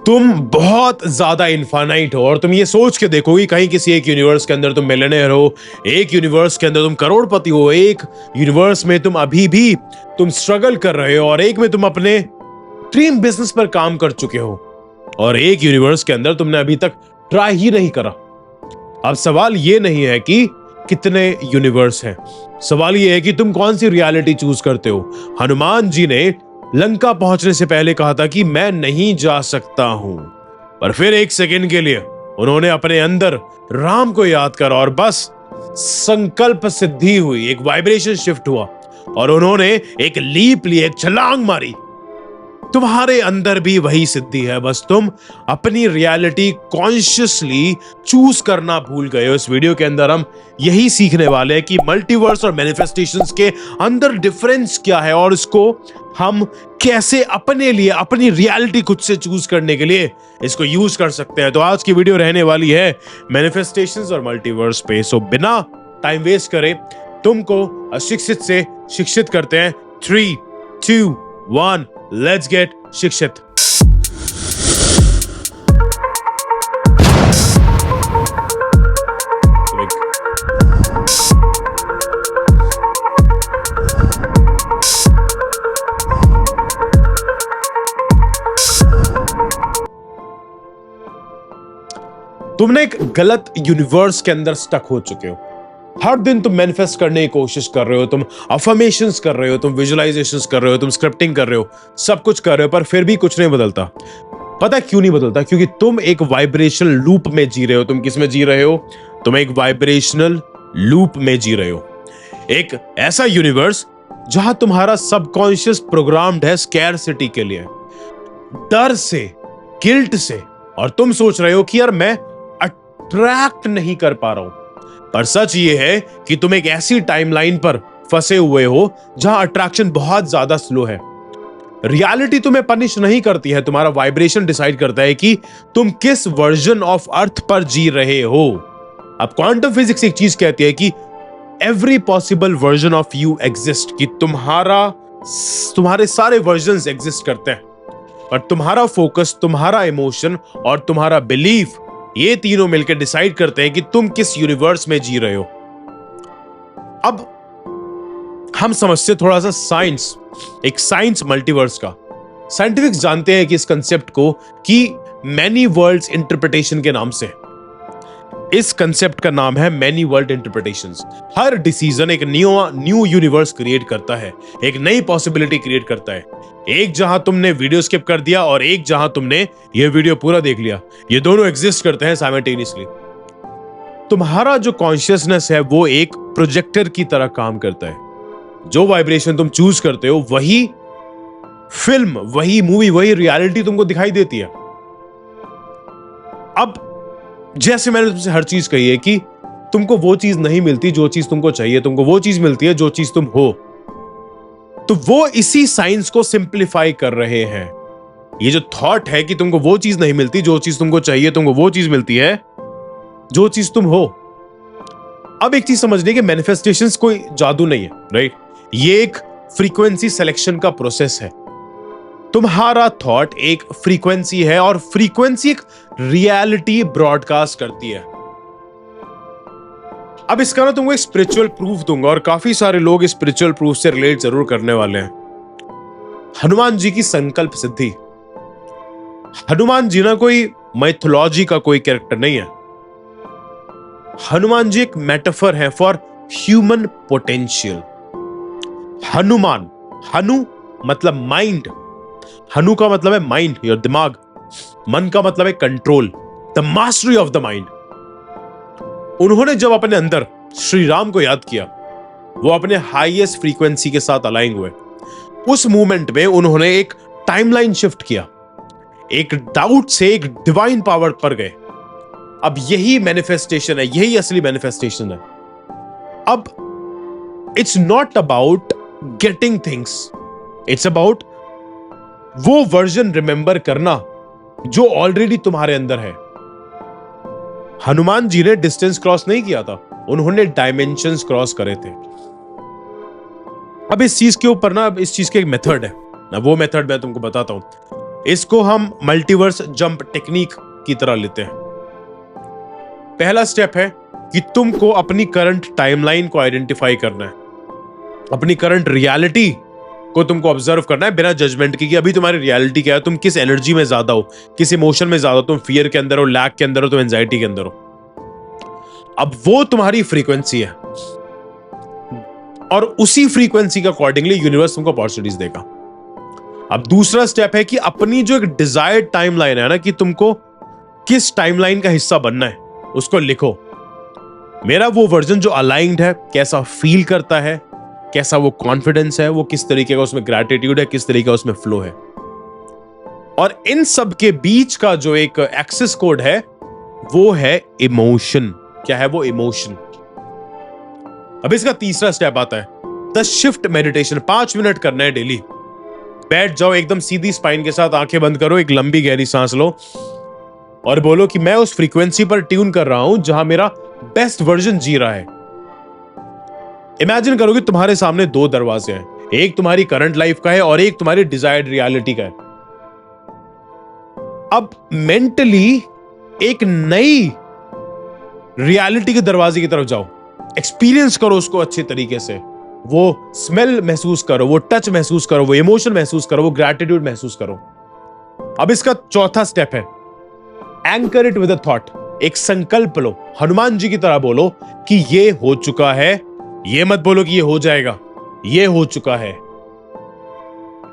तुम बहुत ज्यादा इनफाइनाइट हो और तुम ये सोच के देखो कि कहीं किसी एक यूनिवर्स के अंदर तुम मिलियनेयर हो, एक यूनिवर्स के अंदर तुम करोड़पति हो, एक यूनिवर्स में तुम अभी भी तुम स्ट्रगल कर रहे हो और एक में तुम अपने ड्रीम बिजनेस पर काम कर चुके हो और एक यूनिवर्स के अंदर तुमने अभी तक ट्राई ही नहीं करा। अब सवाल ये नहीं है कि कितने यूनिवर्स हैं, सवाल ये है कि तुम कौन सी रियलिटी चूज करते हो। हनुमान जी ने लंका पहुंचने से पहले कहा था कि मैं नहीं जा सकता हूं, पर फिर एक सेकंड के लिए उन्होंने अपने अंदर राम को याद करा और बस संकल्प सिद्धि हुई, एक वाइब्रेशन शिफ्ट हुआ और उन्होंने एक लीप ली, एक छलांग मारी। तुम्हारे अंदर भी वही सिद्धि है, बस तुम अपनी रियलिटी कॉन्शियसली चूज करना भूल गए हो। इस वीडियो के अंदर हम यही सीखने वाले हैं कि मल्टीवर्स और मैनिफेस्टेशंस के अंदर डिफरेंस क्या है और इसको हम कैसे अपने लिए अपनी रियलिटी खुद से चूज करने के लिए इसको यूज कर सकते हैं। तो आज की वीडियो रहने वाली है मैनिफेस्टेशंस और मल्टीवर्स पे। सो बिना टाइम वेस्ट करे तुमको अशिक्षित से शिक्षित करते हैं। 3, 2, 1, लेट्स गेट शिक्षित। तुमने एक गलत यूनिवर्स के अंदर स्टक हो चुके हो। हर दिन तुम मैनिफेस्ट करने की कोशिश कर रहे हो, तुम अफर्मेशंस कर रहे हो, तुम विजुअलाइजेशंस कर रहे हो, तुम स्क्रिप्टिंग कर रहे हो, सब कुछ कर रहे हो, पर फिर भी कुछ नहीं बदलता। पता है क्यों नहीं बदलता? क्योंकि तुम एक वाइब्रेशनल लूप में जी रहे हो। तुम किस में जी रहे हो? तुम एक वाइब्रेशनल लूप में जी रहे हो। एक ऐसा यूनिवर्स जहां तुम्हारा सबकॉन्शियस प्रोग्राम्ड है स्कैरसिटी के लिए, डर से, गिल्ट से, और तुम सोच रहे हो कि यार मैं अट्रैक्ट नहीं कर पा रहा हूं। पर सच ये है कि तुम एक ऐसी टाइमलाइन पर फंसे हुए हो जहां अट्रैक्शन बहुत ज्यादा स्लो है। रियलिटी तुम्हें पनिश नहीं करती है, तुम्हारा वाइब्रेशन डिसाइड करता है कि तुम किस वर्जन ऑफ अर्थ पर जी रहे हो। अब क्वांटम फिजिक्स एक चीज कहती है कि every possible version of you exist, कि तुम्हारे सारे वर्जन्स एग्जिस्ट करते हैं, पर तुम्हारा फोकस, तुम्हारा इमोशन और तुम्हारा बिलीफ, ये तीनों मिलकर डिसाइड करते हैं कि तुम किस यूनिवर्स में जी रहे हो। अब हम समझते थोड़ा सा साइंस, एक साइंस मल्टीवर्स का। साइंटिफिक्स जानते हैं कि इस कंसेप्ट को कि मैनी वर्ल्ड्स इंटरप्रिटेशन के नाम से। इस कंसेप्ट का नाम है मैनी वर्ल्ड इंटरप्रिटेशंस। हर डिसीजन एक न्यू यूनिवर्स क्रिएट करता है, एक नई पॉसिबिलिटी क्रिएट करता है। एक जहां तुमने वीडियो स्किप कर दिया और एक जहां तुमने ये वीडियो पूरा देख लिया, ये दोनों एग्जिस्ट करते हैं साइमल्टेनियसली। तुम्हारा जो कॉन्शियसनेस है वो एक प्रोजेक्टर की तरह काम करता है। जो वाइब्रेशन तुम चूज करते हो वही फिल्म, वही मूवी, वही रियलिटी तुमको दिखाई देती है। अब जैसे मैंने तुमसे हर चीज कही है कि तुमको वो चीज नहीं मिलती जो चीज तुमको चाहिए, तुमको वो चीज मिलती है जो चीज तुम हो। तो वो इसी साइंस को सिंप्लीफाई कर रहे हैं। ये जो थॉट है कि तुमको वो चीज नहीं मिलती जो चीज तुमको चाहिए, तुमको वो चीज मिलती है जो चीज तुम हो। अब एक चीज समझने की, मैनिफेस्टेशंस कोई जादू नहीं है, राइट? ये एक फ्रीक्वेंसी सिलेक्शन का प्रोसेस है। तुम्हारा थॉट एक फ्रीक्वेंसी है और फ्रीक्वेंसी एक रियलिटी ब्रॉडकास्ट करती है। अब इसका ना तुमको एक स्पिरिचुअल प्रूफ दूंगा और काफी सारे लोग इस स्पिरिचुअल प्रूफ से रिलेट जरूर करने वाले हैं। हनुमान जी की संकल्प सिद्धि। हनुमान जी ना कोई माइथोलॉजी का कोई कैरेक्टर नहीं है। हनुमान जी एक मेटाफर है फॉर ह्यूमन पोटेंशियल। हनुमान, हनु मतलब माइंड, हनु का मतलब है माइंड, योर दिमाग। मन का मतलब है control, the mastery of the mind. उन्होंने जब अपने अंदर श्री राम को याद किया, वो अपने हाईएस्ट फ्रीक्वेंसी के साथ अलाइन हुए। उस मूवमेंट में उन्होंने एक टाइमलाइन शिफ्ट किया, एक डाउट से एक डिवाइन पावर पर गए। अब यही मैनिफेस्टेशन है, यही असली मैनिफेस्टेशन है। अब it's not about getting things, it's about वो वर्जन रिमेंबर करना जो ऑलरेडी तुम्हारे अंदर है। हनुमान जी ने डिस्टेंस क्रॉस नहीं किया था, उन्होंने डायमेंशंस क्रॉस करे थे। अब इस चीज के ऊपर ना, इस चीज के एक मेथड है ना, वो मेथड मैं तुमको बताता हूं। इसको हम मल्टीवर्स जंप टेक्निक की तरह लेते हैं। पहला स्टेप है कि तुमको अपनी करंट टाइमलाइन को आइडेंटिफाई करना है, अपनी करंट रियलिटी को तुमको ऑब्जर्व करना है बिना जजमेंट की कि अभी तुम्हारी रियलिटी क्या है, तुम किस एनर्जी में ज्यादा हो, किस इमोशन में ज्यादा हो, तुम फियर के अंदर हो, लैक के अंदर हो, तुम एंजाइटी के अंदर हो। अब वो तुम्हारी फ्रीक्वेंसी है और उसी फ्रीक्वेंसी के अकॉर्डिंगली यूनिवर्स तुमको अपॉर्चुनिटीज देगा। अब दूसरा स्टेप है कि अपनी जो एक डिजायर्ड टाइमलाइन है ना, कि तुमको किस टाइमलाइन का हिस्सा बनना है, उसको लिखो। मेरा वो वर्जन जो अलाइंड है, कैसा फील करता है, कैसा वो कॉन्फिडेंस है, वो किस तरीके का उसमें ग्रैटिट्यूड है, किस तरीके का उसमें फ्लो है, और इन सब के बीच का जो एक एक्सेस कोड है वो है इमोशन। क्या है वो? इमोशन। अब इसका तीसरा स्टेप आता है द शिफ्ट मेडिटेशन। 5 मिनट करना है डेली। बैठ जाओ एकदम सीधी स्पाइन के साथ, आंखें बंद करो, एक लंबी गहरी सांस लो और बोलो कि मैं उस फ्रीक्वेंसी पर ट्यून कर रहा हूं जहां मेरा बेस्ट वर्जन जी रहा है। इमेजिन करो कि तुम्हारे सामने 2 दरवाजे हैं, एक तुम्हारी करंट लाइफ का है और एक तुम्हारी डिजायर्ड रियलिटी का है। अब मेंटली एक नई रियलिटी के दरवाजे की तरफ जाओ, एक्सपीरियंस करो उसको अच्छे तरीके से, वो स्मेल महसूस करो, वो टच महसूस करो, वो इमोशन महसूस करो, वो ग्रैटिट्यूड महसूस करो। अब इसका चौथा स्टेप है anchor it with a thought. एक संकल्प लो, हनुमान जी की तरह बोलो कि ये हो चुका है। ये मत बोलो कि ये हो जाएगा, ये हो चुका है।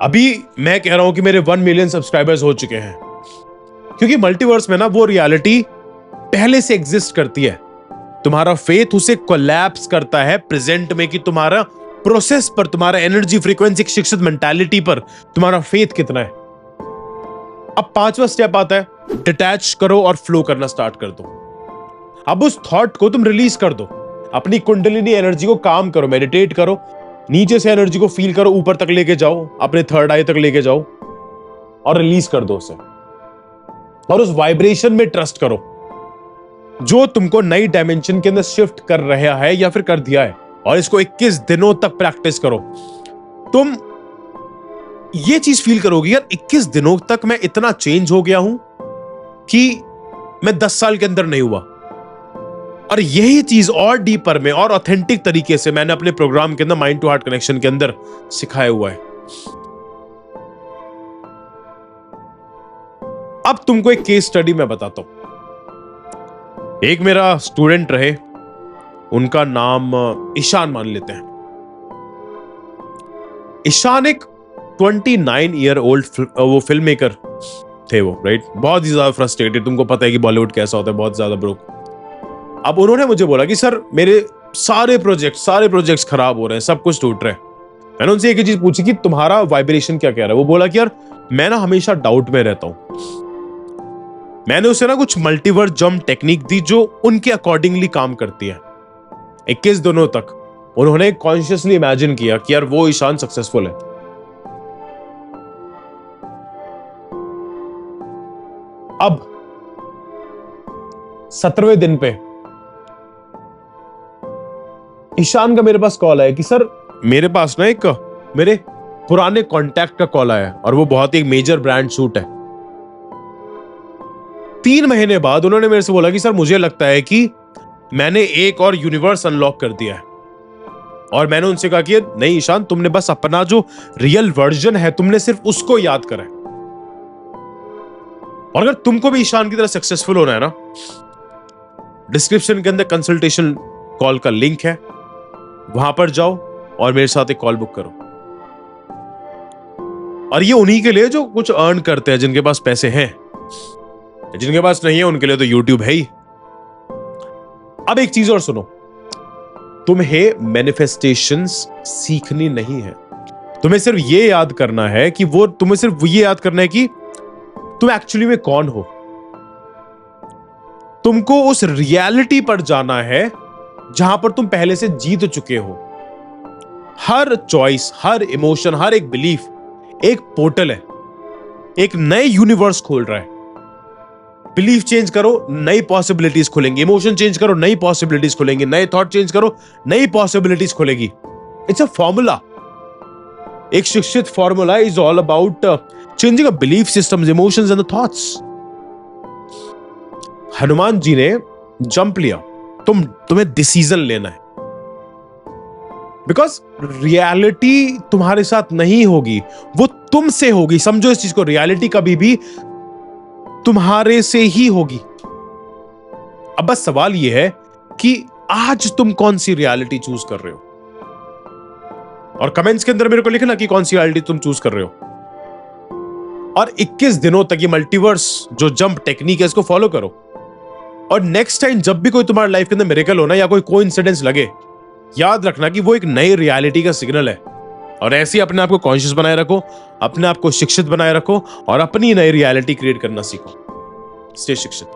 अभी मैं कह रहा हूं कि मेरे 1 मिलियन सब्सक्राइबर्स हो चुके हैं, क्योंकि मल्टीवर्स में ना वो रियलिटी पहले से एग्जिस्ट करती है। तुम्हारा फेथ उसे कोलैप्स करता है प्रेजेंट में कि तुम्हारा प्रोसेस पर, तुम्हारा एनर्जी फ्रीक्वेंसी, शिक्षित मेंटालिटी पर तुम्हारा फेथ कितना है। अब 5वां स्टेप आता है डिटैच करो और फ्लो करना स्टार्ट कर दो। अब उस थॉट को तुम रिलीज कर दो, अपनी कुंडलिनी एनर्जी को काम करो, मेडिटेट करो, नीचे से एनर्जी को फील करो, ऊपर तक लेके जाओ, अपने थर्ड आई तक लेके जाओ और रिलीज कर दो उसे। और उस वाइब्रेशन में ट्रस्ट करो जो तुमको नई डायमेंशन के अंदर शिफ्ट कर रहा है या फिर कर दिया है। और इसको 21 दिनों तक प्रैक्टिस करो। तुम ये चीज फील करोगे, यार 21 दिनों तक मैं इतना चेंज हो गया हूं कि मैं 10 साल के अंदर नहीं हुआ। और यही चीज और डीपर में और ऑथेंटिक तरीके से मैंने अपने प्रोग्राम के अंदर माइंड टू हार्ट कनेक्शन के अंदर सिखाया हुआ है। अब तुमको एक केस स्टडी मैं बताता हूं। एक मेरा स्टूडेंट रहे, उनका नाम ईशान मान लेते हैं। ईशान एक 29 ईयर ओल्ड वो फिल्म मेकर थे वो, राइट। बहुत ही ज्यादा फ्रस्ट्रेटेड, तुमको पता है कि बॉलीवुड कैसा होता है, बहुत ज्यादा ब्रोक। अब उन्होंने मुझे बोला कि सर मेरे सारे प्रोजेक्ट्स खराब हो रहे हैं, सब कुछ टूट रहा है। मैंने उनसे एक ही चीज पूछी कि तुम्हारा वाइब्रेशन क्या कह रहा है। वो बोला कि यार मैं ना हमेशा डाउट में रहता हूं। मैंने उसे ना कुछ मल्टीवर्स जंप टेक्निक दी जो उनके अकॉर्डिंगली काम करती है। 21 दिनों तक उन्होंने कॉन्शियसली इमेजिन किया कि यार वो ईशान सक्सेसफुल है। अब 17वें दिन पे ईशान का मेरे पास कॉल आया कि सर मेरे पास ना एक मेरे पुराने कॉन्टैक्ट का कॉल आया और वो बहुत ही एक मेजर ब्रांड सूट है। 3 महीने बाद उन्होंने मेरे से बोला कि सर मुझे लगता है कि मैंने एक और यूनिवर्स अनलॉक कर दिया है। और मैंने उनसे कहा कि नहीं ईशान, तुमने बस अपना जो रियल वर्जन है तुमने सिर्फ उसको याद करा है। और अगर तुमको भी ईशान की तरह सक्सेसफुल होना है ना, डिस्क्रिप्शन के अंदर कंसल्टेशन कॉल का लिंक है, वहां पर जाओ और मेरे साथ एक कॉल बुक करो। और ये उन्हीं के लिए जो कुछ अर्न करते हैं, जिनके पास पैसे हैं। जिनके पास नहीं है उनके लिए तो YouTube है ही। अब एक चीज और सुनो, तुम्हें मैनिफेस्टेशंस सीखनी नहीं है, तुम्हें सिर्फ ये याद करना है कि तुम्हें सिर्फ ये याद करना है कि तुम एक्चुअली में कौन हो। तुमको उस रियलिटी पर जाना है जहां पर तुम पहले से जीत चुके हो। हर चॉइस, हर इमोशन, हर एक बिलीफ एक पोर्टल है, एक नए यूनिवर्स खोल रहा है। बिलीफ चेंज करो, नई पॉसिबिलिटीज खुलेंगी। इमोशन चेंज करो, नई पॉसिबिलिटीज खुलेंगी। नए थॉट चेंज करो, नई पॉसिबिलिटीज खुलेगी। इट्स अ फॉर्मूला, एक शिक्षित formula is all about changing a belief systems, emotions and the thoughts. Hanuman ji ने जंप लिया, तुम्हें डिसीजन लेना है, बिकॉज रियलिटी तुम्हारे साथ नहीं होगी, वो तुमसे होगी। समझो इस चीज को, रियलिटी कभी भी तुम्हारे से ही होगी। अब बस सवाल यह है कि आज तुम कौन सी रियलिटी चूज कर रहे हो, और कमेंट्स के अंदर मेरे को लिखना कि कौन सी रियलिटी तुम चूज कर रहे हो। और 21 दिनों तक ये मल्टीवर्स जो जंप टेक्निक है इसको फॉलो करो, और नेक्स्ट टाइम जब भी कोई तुम्हारी लाइफ के अंदर मिरेकल हो ना, या कोई कोइंसिडेंस लगे, याद रखना कि वो एक नई रियलिटी का सिग्नल है। और ऐसे ही अपने आप को कॉन्शियस बनाए रखो, अपने आप को शिक्षित बनाए रखो, और अपनी नई रियलिटी क्रिएट करना सीखो। स्टे शिक्षित।